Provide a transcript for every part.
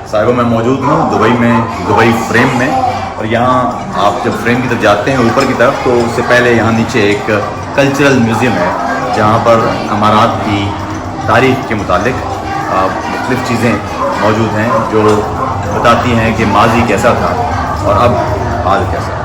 साहिबा मैं मौजूद हूँ दुबई में, दुबई फ्रेम में। और यहाँ आप जब फ्रेम की तरफ जाते हैं ऊपर की तरफ, तो उससे पहले यहाँ नीचे एक कल्चरल म्यूज़ियम है, जहाँ पर अमारात की तारीख़ के मुतालिक मुख्तलिफ़ चीज़ें मौजूद हैं जो बताती हैं कि माजी कैसा था और अब हाल कैसा है।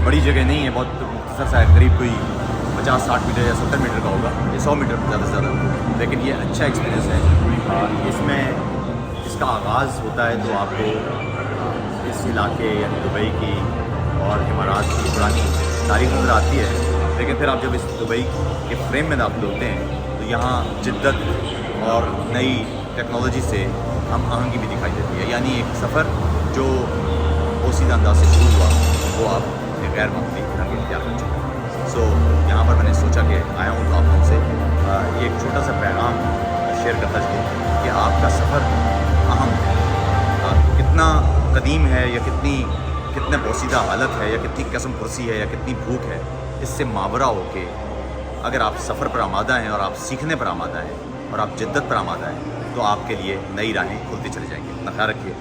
बड़ी जगह नहीं है, बहुत मुख्तसर सा है, करीब कोई 50-60 मीटर या 70 मीटर का होगा, ये 100 मीटर ज़्यादा से ज़्यादा। लेकिन ये अच्छा एक्सपीरियंस है। इसमें इसका आगाज़ होता है तो आपको इस इलाके यानी दुबई की और इमारात की पुरानी तारीख नज़र आती है। लेकिन फिर आप जब इस दुबई के फ्रेम में दाखिल होते हैं तो यहाँ जिद्दत और नई टेक्नोलॉजी से हम आहंगी भी दिखाई देती है। यानी एक सफ़र जो पोशीदा अंदाज से शुरू हुआ वो आप गैर मामूली रंग इख्तियार कर चुके हैं। सो यहाँ पर मैंने सोचा कि आया हूँ तो आप हमसे एक छोटा सा पैगाम शेयर करता चलूँ कि आपका सफ़र अहम है, कितना कदीम है या कितने पोशीदा हालत है या कितनी कसम पुरसी है या कितनी भूख है, इससे मावरा हो के अगर आप सफ़र पर आमादा हैं और आप सीखने पर आमादा हैं और आप जिद्दत पर आमादा हैं तो आपके लिए नई राहें खुलती चली जाएंगी। अपना ख्याल रखिए।